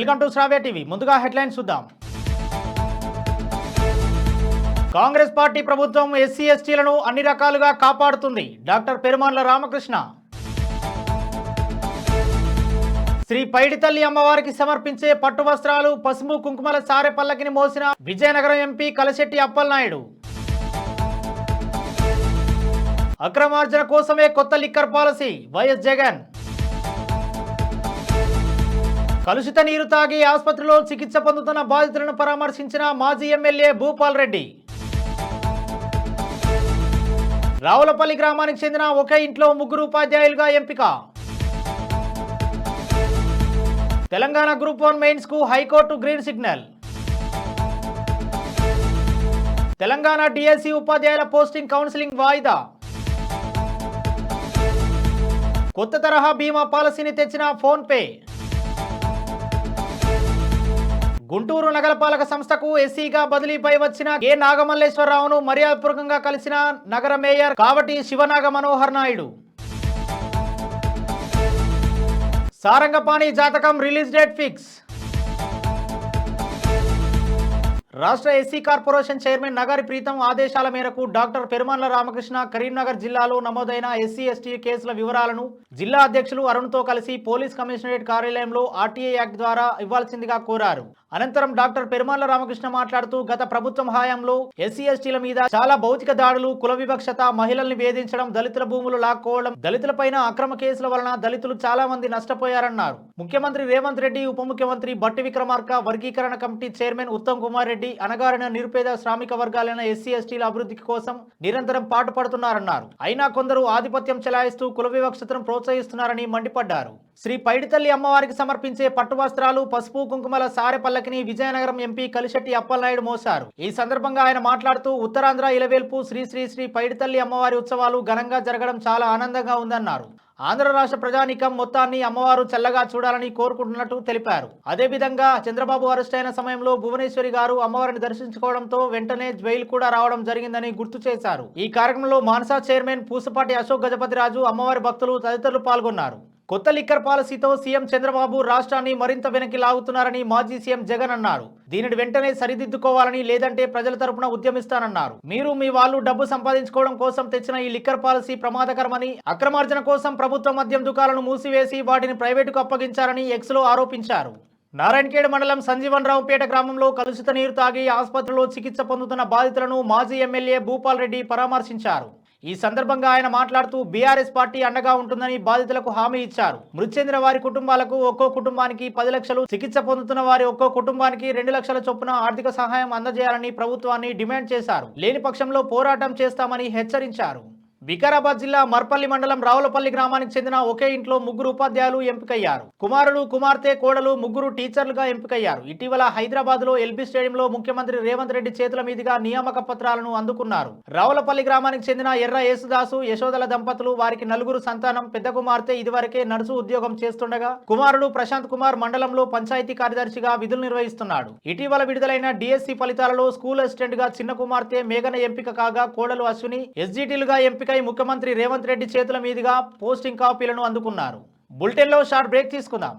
Welcome to Shravya TV. ముందుగా headlines చూద్దాం. Congress party ప్రభుత్వం ఎస్సీ ఎస్టీలను అన్ని రకాలుగా కాపాడుతుంది. డాక్టర్ పెరుమాళ్ల రామకృష్ణ. శ్రీ పైడితల్లి అమ్మవారికి సమర్పించే పట్టు వస్త్రాలు, పసుపు కుంకుమల సారె పల్లకిని మోసిన విజయనగరం ఎంపీ కలశెట్టి అప్పలనాయుడు. అక్రమార్జన కోసమే కొత్త లిక్కర్ పాలసీ, వైఎస్ జగన్. కలుషిత నీరు తాగి ఆసుపత్రిలో చికిత్స పొందుతున్న బాధితులను పరామర్శించిన మాజీ ఎమ్మెల్యే భూపాల్ రెడ్డి. రావులపల్లి గ్రామానికి చెందిన ఒకే ఇంట్లో ముగ్గురు ఉపాధ్యాయులుగా ఎంపిక. తెలంగాణ గ్రూప్ 1 మెయిన్స్ కు high court green signal. Telangana DSC ఉపాధ్యాయుల పోస్టింగ్ కౌన్సిలింగ్ వాయిదా. కొత్త తరహా బీమా పాలసీని తెచ్చిన ఫోన్ పే. గుంటూరు నగరపాలక సంస్థకు ఎస్సీగా బదిలీపై వచ్చిన కె నాగమల్లేశ్వరరావును మర్యాదపూర్వకంగా కలిసిన నగర mayor Kavati Shivanaga Manohar Naidu. Sarangapani Jathakam release date fix. రాష్ట్ర SC corporation chairman Nagari Preetham ఆదేశాల మేరకు డాక్టర్ పెరుమాళ్ల రామకృష్ణ కరీంనగర్ జిల్లాలో నమోదైన ఎస్సీ ఎస్టీ కేసుల వివరాలను జిల్లా అధ్యక్షులు అరుణ్తో కలిసి పోలీస్ కమిషనరేట్ కార్యాలయంలో ఆర్టీఐ యాక్ట్ ద్వారా ఇవ్వాల్సిందిగా కోరారు. అనంతరం డాక్టర్ పెరుమాళ్ల రామకృష్ణ మాట్లాడుతూ గత ప్రభుత్వం హయాంలో ఎస్సీ ఎస్టీల మీద చాలా భౌతిక దాడులు, కుల వివక్షత, మహిళల్ని వేధించడం, దళితుల భూములు లాక్కోవడం, దళితులపైన అక్రమ కేసుల వలన దళితులు చాలా మంది నష్టపోయారన్నారు. ముఖ్యమంత్రి రేవంత్ రెడ్డి, ఉప ముఖ్యమంత్రి బట్టి విక్రమార్క, వర్గీకరణ కమిటీ చైర్మన్ ఉత్తమ్ కుమార్ రెడ్డి అనగారిన నిరుపేద శ్రామిక వర్గాలైన ఎస్సీ ఎస్టీల అభివృద్ధి కోసం నిరంతరం పాటుపడుతున్నారన్నారు. అయినా కొందరు ఆధిపత్యం చెలాయిస్తూ కుల వివక్షతను ప్రోత్సహిస్తున్నారని మండిపడ్డారు. శ్రీ పైడితల్లి అమ్మవారికి సమర్పించే పట్టు వస్త్రాలు, పసుపు కుంకుమల సారె పల్లకిని విజయనగరం ఎంపీ కలశెట్టి అప్పలనాయుడు మోశారు. ఈ సందర్భంగా ఆయన మాట్లాడుతూ ఉత్తరాంధ్ర ఇలవేల్పు శ్రీ శ్రీ శ్రీ పైడితల్లి అమ్మవారి ఉత్సవాలు ఘనంగా జరగడం చాలా ఆనందంగా ఉందన్నారు. ఆంధ్ర రాష్ట్ర ప్రజానీకం మొత్తాన్ని అమ్మవారు చల్లగా చూడాలని కోరుకుంటున్నట్టు తెలిపారు. అదేవిధంగా చంద్రబాబు అరెస్ట్ అయిన సమయంలో భువనేశ్వరి గారు అమ్మవారిని దర్శించుకోవడంతో వెంటనే జైలు కూడా రావడం జరిగిందని గుర్తు చేశారు. ఈ కార్యక్రమంలో మానసా చైర్మన్ పూసపాటి అశోక్ గజపతిరాజు, అమ్మవారి భక్తులు తదితరులు పాల్గొన్నారు. కొత్త లిక్కర్ పాలసీతో సీఎం చంద్రబాబు రాష్ట్రాన్ని మరింత వెనక్కి లాగుతున్నారని మాజీ సీఎం జగన్ అన్నారు. దీనిని వెంటనే సరిదిద్దుకోవాలని, లేదంటే ప్రజల తరపున ఉద్యమిస్తానన్నారు. మీరు మీ వాళ్ళు డబ్బు సంపాదించుకోవడం కోసం తెచ్చిన ఈ లిక్కర్ పాలసీ ప్రమాదకరమని, అక్రమార్జన కోసం ప్రభుత్వ మద్యం దుకాణాలను మూసివేసి వాటిని ప్రైవేటుకు అప్పగించారని ఎక్స్లో ఆరోపించారు. నారాయణఖేడ్ మండలం సంజీవన్ రావుపేట గ్రామంలో కలుషిత నీరు తాగి ఆసుపత్రిలో చికిత్స పొందుతున్న బాధితులను మాజీ ఎమ్మెల్యే భూపాల్ రెడ్డి పరామర్శించారు. ఈ సందర్భంగా ఆయన మాట్లాడుతూ బీఆర్ఎస్ పార్టీ అండగా ఉంటుందని బాధితులకు హామీ ఇచ్చారు. మృతి చెందిన వారి కుటుంబాలకు ఒక్కో కుటుంబానికి 10 లక్షలు, చికిత్స పొందుతున్న వారి ఒక్కో కుటుంబానికి 2 లక్షల చొప్పున ఆర్థిక సహాయం అందజేయాలని ప్రభుత్వాన్ని డిమాండ్ చేశారు. లేని పక్షంలో పోరాటం చేస్తామని హెచ్చరించారు. వికారాబాద్ జిల్లా మర్పల్లి మండలం రావులపల్లి గ్రామానికి చెందిన ఒకే ఇంట్లో ముగ్గురు ఉపాధ్యాయులు ఎంపికయ్యారు. కుమారుడు, కుమార్తె, కోడలు ముగ్గురు టీచర్లుగా ఎంపికయ్యారు. ఇటీవల హైదరాబాద్ లో ఎల్బీ స్టేడియంలో ముఖ్యమంత్రి రేవంత్ రెడ్డి చేతుల మీదుగా నియామక పత్రాలను అందుకున్నారు. రావులపల్లి గ్రామానికి చెందిన ఎర్ర యేసుదాసు, యశోదల దంపతులు, వారికి 4 సంతానం. పెద్ద కుమార్తె ఇదివరకే నర్సు ఉద్యోగం చేస్తుండగా, కుమారుడు ప్రశాంత్ కుమార్ మండలంలో పంచాయతీ కార్యదర్శిగా విధులు నిర్వహిస్తున్నాడు. ఇటీవల విడుదలైన డిఎస్సి ఫలితాలలో స్కూల్ అసిస్టెంట్ గా చిన్న కుమార్తె మేఘన ఎంపిక కాగా, కోడలు అశ్విని ఎస్జిటీలుగా ఎంపిక ముఖ్యమంత్రి రేవంత్ రెడ్డి చేతుల మీదుగా పోస్టింగ్ కాపీలను అందుకున్నారు. బులెటిన్లో షార్ట్ బ్రేక్ తీసుకుందాం.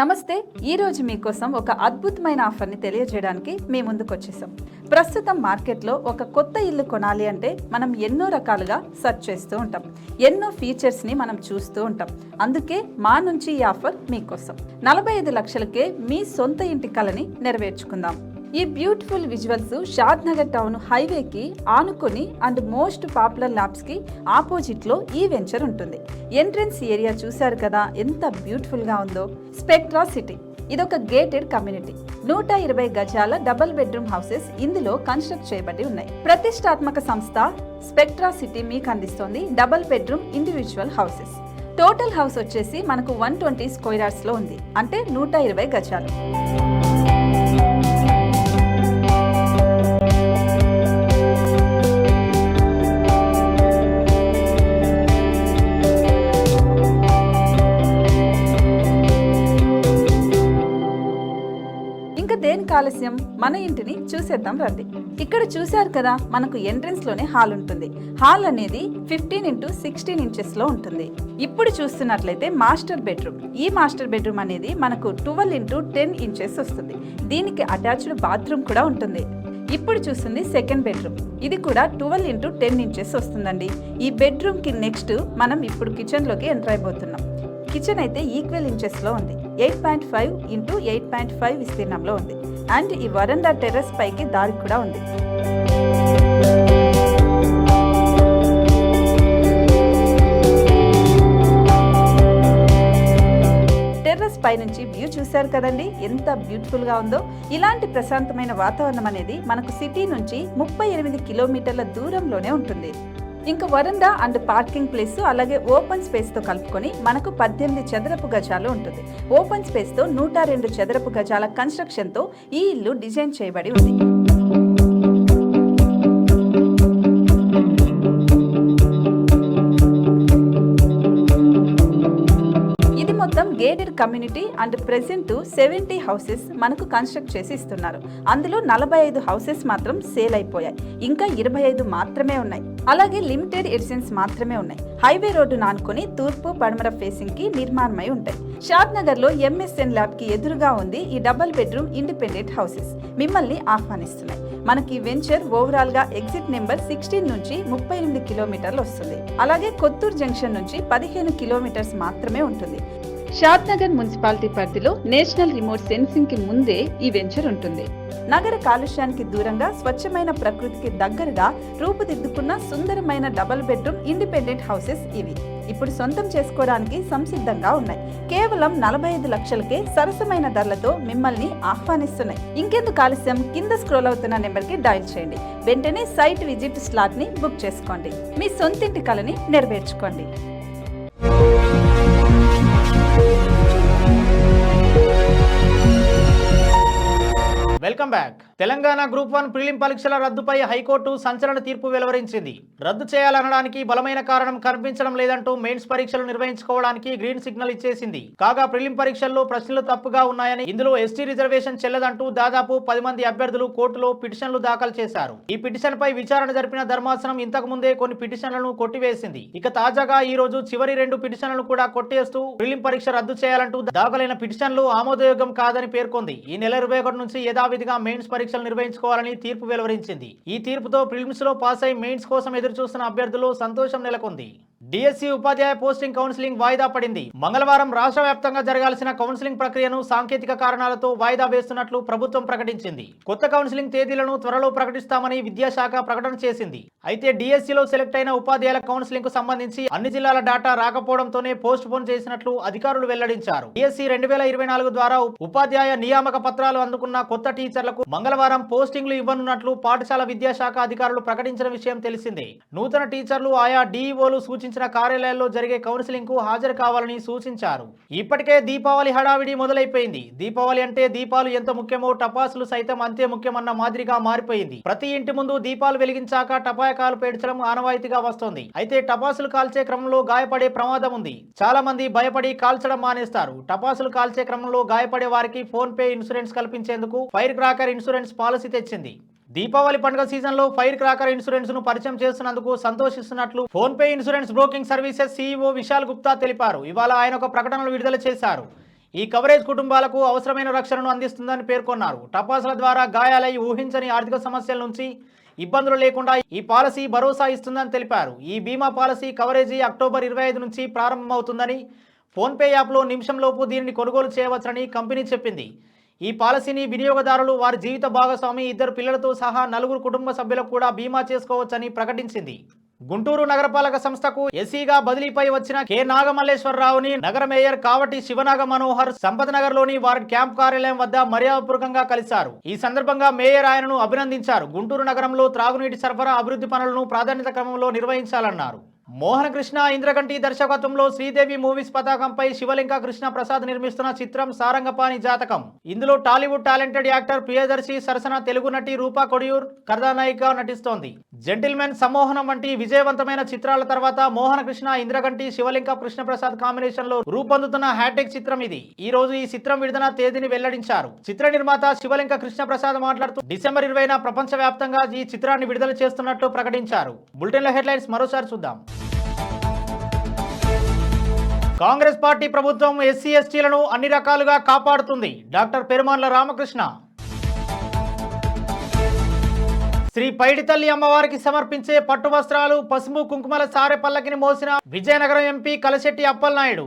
నమస్తే. ఈరోజు మీకోసం ఒక అద్భుతమైన ఆఫర్ని తెలియజేయడానికి మీ ముందుకు వచ్చేసాం. ప్రస్తుతం మార్కెట్లో ఒక కొత్త ఇల్లు కొనాలి అంటే మనం ఎన్నో రకాలుగా సెర్చ్ చేస్తూ ఉంటాం, ఎన్నో ఫీచర్స్ని మనం చూస్తూ ఉంటాం. అందుకే మా నుంచి ఈ ఆఫర్ మీకోసం. 45 లక్షలకే మీ సొంత ఇంటి కలని నెరవేర్చుకుందాం. ఈ బ్యూటిఫుల్ విజువల్స్ షాద్ నగర్ టౌన్ హైవేకి ఆనుకొని అండ్ మోస్ట్ పాపులర్ ల్యాబ్స్కి ఆపోజిట్లో ఈ వెంచర్ ఉంటుంది. ఎంట్రన్స్ ఏరియా చూశారు కదా ఎంత బ్యూటిఫుల్గా ఉందో. స్పెక్ట్రా సిటీ ఇదొక గేటెడ్ కమ్యూనిటీ. 120 గజాల డబుల్ బెడ్రూమ్ హౌసెస్ ఇందులో కన్స్ట్రక్ట్ చేయబడి ఉన్నాయి. ప్రతిష్టాత్మక సంస్థ స్పెక్ట్రా సిటీ మీకు అందిస్తోంది double bedroom individual houses. Total house వచ్చేసి మనకు 120 స్క్వేర్ యార్డ్స్ లో ఉంది, అంటే 120 గజాలు. దేనికి ఆలస్యం, ఆలస్యం మన ఇంటిని చూసేద్దాం రండి. ఇక్కడ చూశారు కదా, మనకు ఎంట్రన్స్ లోనే హాల్ ఉంటుంది. హాల్ అనేది 15x16 ఇంచెస్ లో ఉంటుంది. ఇప్పుడు చూస్తున్నట్లయితే మాస్టర్ బెడ్రూమ్. ఈ మాస్టర్ బెడ్రూమ్ అనేది మనకు 12x10 ఇంచెస్ వస్తుంది. దీనికి అటాచ్డ్ బాత్రూమ్ కూడా ఉంటుంది. ఇప్పుడు చూస్తుంది సెకండ్ బెడ్రూమ్. ఇది కూడా 12x10 ఇంచెస్ వస్తుందండి. ఈ బెడ్రూమ్ కి నెక్స్ట్ మనం ఇప్పుడు కిచెన్ లోకి ఎంటర్ అయిపోతున్నాం. కిచెన్ అయితే ఈక్వల్ ఇంచెస్ లో ఉంది. 8.5x8.5 విస్తీర్ణంలో ఉంది. అండ్ ఈ వరండా టెర్రస్ పైకి దారి కూడా ఉంది. టెర్రస్ పై నుంచి వ్యూ చూశారు కదండి, ఎంత బ్యూటిఫుల్ గా ఉందో. ఇలాంటి ప్రశాంతమైన వాతావరణం అనేది మనకు సిటీ నుంచి 38 కిలోమీటర్ల దూరంలోనే ఉంటుంది. ఇంకా వరండా అండ్ పార్కింగ్ ప్లేస్ అలాగే ఓపెన్ స్పేస్ తో కలుపుకొని మనకు 18 చదరపు గజాలు ఉంటుంది. ఓపెన్ స్పేస్ తో 102 చదరపు గజాల కన్స్ట్రక్షన్ తో ఈ ఇల్లు డిజైన్ చేయబడి ఉంది. మొత్తం gated community and present 70 houses మనకు కన్స్ట్రక్ట్ చేసి ఇస్తున్నారు. అందులో 45 హౌసెస్ మాత్రం సేల్ అయిపోయాయి. ఇంకా 25 మాత్రమే ఉన్నాయి. అలాగే లిమిటెడ్ ఎడిషన్స్ మాత్రమే ఉన్నాయి. హైవే రోడ్డు నానుకొని తూర్పు పడమర ఫేసింగ్ కి నిర్మాణమై ఉంటాయి. షాద్ నగర్ లో ఎంఎస్ఎన్ ల్యాబ్ కి ఎదురుగా ఉంది ఈ డబుల్ బెడ్రూమ్ ఇండిపెండెంట్ హౌసెస్. మిమ్మల్ని ఆహ్వానిస్తున్నాయి. మనకి వెంచర్ ఓవరాల్ గా ఎగ్జిట్ నెంబర్ 16 నుంచి 38 కిలోమీటర్లు వస్తుంది. అలాగే కొత్తూరు జంక్షన్ నుంచి 15 కిలోమీటర్స్ మాత్రమే ఉంటుంది. షాద్ నగర్ మున్సిపాలిటీ పరిధిలో నేషనల్ రిమోట్ సెన్సింగ్ కి ముందే ఈ వెంచర్ ఉంటుంది. నగర కాలుష్యానికి దూరంగా స్వచ్ఛమైన ప్రకృతికి దగ్గరగా రూపుదిద్దుకున్న సుందరమైన డబుల్ బెడ్రూమ్ ఇండిపెండెంట్ హౌసెస్ ఇవి. ఇప్పుడు సొంతం చేసుకోవడానికి సంసిద్ధంగా ఉన్నాయి. కేవలం 45 లక్షలకే సరసమైన ధరలతో మిమ్మల్ని ఆహ్వానిస్తున్నాయి. ఇంకెందుకు ఆలస్యం, కింద స్క్రోల్ అవుతున్న నెంబర్ కి డయల్ చేయండి. వెంటనే సైట్ విజిట్ స్లాట్ ని బుక్ చేసుకోండి. మీ సొంతింటి కలని నెరవేర్చుకోండి. Welcome back. Telangana group 1 prelim పరీక్షల రద్దుపై హైకోర్టు సంచలన తీర్పు వెలువరించింది. రద్దు చేయాలనడానికి బలమైన కారణం కనిపించడం లేదంటూ మెయిన్స్ పరీక్షలు నిర్వహించుకోవడానికి గ్రీన్ సిగ్నల్ ఇచ్చేసింది. కాగా ప్రిలిమ్ పరీక్షల్లో ప్రశ్నలు తప్పుగా ఉన్నాయని, ఇందులో ఎస్టీ రిజర్వేషన్ చెల్లదంటూ దాదాపు 10 మంది అభ్యర్థులు కోర్టులో పిటిషన్లు దాఖలు చేశారు. ఈ పిటిషన్ పై విచారణ జరిపిన ధర్మాసనం ఇంతకు ముందే కొన్ని పిటిషన్లను కొట్టివేసింది. ఇక తాజాగా ఈ రోజు చివరి 2 పిటిషన్లను కూడా కొట్టేస్తూ ప్రిలిమ్ పరీక్ష రద్దు చేయాలంటూ దాఖలైన పిటిషన్లు ఆమోదయోగ్యం కాదని పేర్కొంది. ఈ నెల 21 నుంచి యథావిధిగా మెయిన్స్ పరీక్షలు నిర్వహించుకోవాలని తీర్పు వెలువరించింది. ఈ తీర్పుతో ప్రిలిమ్స్ లో పాస్ అయి మెయిన్స్ కోసం ఎదురు చూస్తున్న అభ్యర్థులు సంతోషం నెలకొంది. డిఎస్సి ఉపాధ్యాయ పోస్టింగ్ కౌన్సిలింగ్ వాయిదా పడింది. మంగళవారం రాష్ట్ర వ్యాప్తంగా జరగాల్సిన కౌన్సిలింగ్ ప్రక్రియను సాంకేతిక కారణాలతో వాయిదా వేస్తున్నట్లు ప్రభుత్వం ప్రకటించింది. కొత్త కౌన్సిలింగ్ తేదీలను త్వరలో ప్రకటిస్తామని విద్యాశాఖ ప్రకటన చేసింది. అయితే డిఎస్సిలో సెలెక్ట్ అయిన ఉపాధ్యాయుల కౌన్సిలింగ్ కు సంబంధించి అన్ని జిల్లాల డేటా రాకపోవడంతోనే పోస్ట్ పోన్ చేసినట్లు అధికారులు వెల్లడించారు. డిఎస్సి 2024 ద్వారా ఉపాధ్యాయ నియామక పత్రాలు అందుకున్న కొత్త టీచర్లకు మంగళవారం పోస్టింగ్లు ఇవ్వనున్నట్లు పాఠశాల విద్యాశాఖ అధికారులు ప్రకటించిన విషయం తెలిసిందే. నూతన టీచర్లు ఆయా డిఈఓలు సూచించిన కార్యాలయాల్లో జరిగే కౌన్సిలింగ్ కు హాజరు కావాలని సూచించారు. ఇప్పటికే దీపావళి హడావిడి మొదలైపోయింది. దీపావళి అంటే దీపాలు ఎంత ముఖ్యమో టపాసులు సైతం అంతే ముఖ్యమన్న మాదిరిగా మారిపోయింది. ప్రతి ఇంటి ముందు దీపాలు వెలిగించాక టపాకాయలు పేర్చడం ఆనవాయితీగా వస్తోంది. అయితే టపాసులు కాల్చే క్రమంలో గాయపడే ప్రమాదం ఉంది. చాలా మంది భయపడి కాల్చడం మానేస్తారు. టపాసులు కాల్చే క్రమంలో గాయపడే వారికి ఫోన్ పే ఇన్సూరెన్స్ కల్పించేందుకు ఫైర్ క్రాకర్ ఇన్సూరెన్స్ పాలసీ తెచ్చింది. దీపావళి పండుగ సీజన్ లో ఫైర్ క్రాకర్ ఇన్సూరెన్స్ ను పరిచయం చేస్తున్నందుకు సంతోషిస్తున్నట్లు PhonePe insurance broking services CEO Vishal Gupta తెలిపారు. ఇవాళ ఆయన ఒక ప్రకటనలు విడుదల చేశారు. ఈ కవరేజ్ కుటుంబాలకు అవసరమైన రక్షణను అందిస్తుందని పేర్కొన్నారు. టపాసుల ద్వారా గాయాలై ఊహించని ఆర్థిక సమస్యల నుంచి ఇబ్బందులు లేకుండా ఈ పాలసీ భరోసా ఇస్తుందని తెలిపారు. ఈ బీమా పాలసీ కవరేజీ అక్టోబర్ 25 నుంచి ప్రారంభమవుతుందని, ఫోన్పే యాప్లో నిమిషంలోపు దీనిని కొనుగోలు చేయవచ్చని కంపెనీ చెప్పింది. ఈ పాలసీని వినియోగదారులు వారి జీవిత భాగస్వామి, 2 పిల్లలతో సహా 4 కుటుంబ సభ్యులకు కూడా బీమా చేసుకోవచ్చని ప్రకటించింది. గుంటూరు నగరపాలక సంస్థకు ఎస్సీగా బదిలీపై వచ్చిన కె నాగమల్లేశ్వరరావుని నగర మేయర్ కావటి శివనాగ మనోహర్ సంపత్ నగర్ లోని వారి క్యాంప్ కార్యాలయం వద్ద మర్యాదపూర్వకంగా కలిశారు. ఈ సందర్భంగా మేయర్ ఆయనను అభినందించారు. గుంటూరు నగరంలో త్రాగునీటి సరఫరా అభివృద్ధి పనులను ప్రాధాన్యత క్రమంలో నిర్వహించాలన్నారు. మోహన కృష్ణ ఇంద్రగంటి దర్శకత్వంలో శ్రీదేవి మూవీస్ పతాకంపై శివలింక కృష్ణ ప్రసాద్ నిర్మిస్తున్న చిత్రం సారంగపాణి జాతకం. ఇందులో టాలీవుడ్ టాలెంటెడ్ యాక్టర్ ప్రియదర్శి సరసన తెలుగు నటి రూపా కొడియూర్ కథానాయికగా నటిస్తోంది. జెంటిల్మెన్, సమ్మోహనం వంటి విజయవంతమైన చిత్రాల తర్వాత మోహన కృష్ణ ఇంద్రగంటి శివలింక కృష్ణప్రసాద్ కాంబినేషన్ లో రూపొందుతున్న హ్యాట్రిక్ చిత్రం ఇది. ఈ రోజు ఈ చిత్రం విడుదల తేదీని వెల్లడించారు. చిత్ర నిర్మాత శివలింక కృష్ణప్రసాద్ మాట్లాడుతూ డిసెంబర్ 20న ప్రపంచ వ్యాప్తంగా ఈ చిత్రాన్ని విడుదల చేస్తున్నట్లు ప్రకటించారు. బులెటిన్ల హెడ్లైన్స్ మరోసారి చూద్దాం. కాంగ్రెస్ పార్టీ ప్రభుత్వం ఎస్సీ ఎస్టీలను అన్ని రకాలుగా కాపాడుతుంది. డాక్టర్ పెరుమాన్ల రామకృష్ణ. శ్రీ పైడితల్లి అమ్మవారికి సమర్పించే పట్టు వస్త్రాలు, పసుపు కుంకుమల సారె పల్లకిని మోసిన విజయనగరం ఎంపీ కలశెట్టి అప్పలనాయుడు.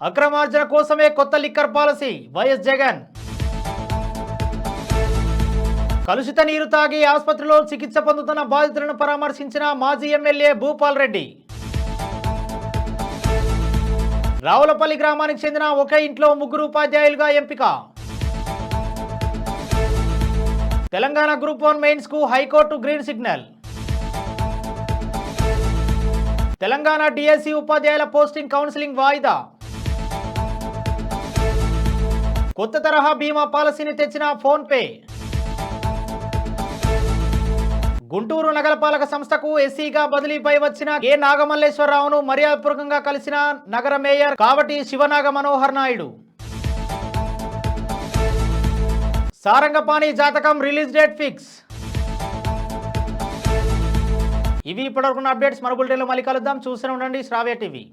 అక్రమార్జన కోసమే కొత్త లిక్కర్ పాలసీ, వైఎస్ జగన్. కలుషిత నీరు తాగి ఆసుపత్రిలో చికిత్స పొందుతున్న బాధితులను పరామర్శించిన మాజీ ఎమ్మెల్యే భూపాల్ రెడ్డి. రావులపల్లి గ్రామానికి చెందిన ఒకే ఇంట్లో 3 ఉపాధ్యాయులుగా ఎంపిక. తెలంగాణ గ్రూప్ 1 మెయిన్స్ కు high court green signal. Telangana DSC ఉపాధ్యాయుల పోస్టింగ్ కౌన్సిలింగ్ వాయిదా. కొత్త తరహా బీమా పాలసీని తెచ్చిన ఫోన్ పే. గుంటూరు నగరపాలక సంస్థకు ఎస్సీగా బదిలీపై వచ్చిన కె నాగమల్లేశ్వరరావును మర్యాదపూర్వకంగా కలిసిన నగర mayor Kavati Shivanaga Manohar Naidu. Sarangapani Jathakam release date fix. ఇవి ఇప్పటివరకు అప్డేట్స్. మరో బులెటిన్లో మళ్ళీ కలుద్దాం. చూస్తూనే ఉండండి శ్రావ్య టీవీ.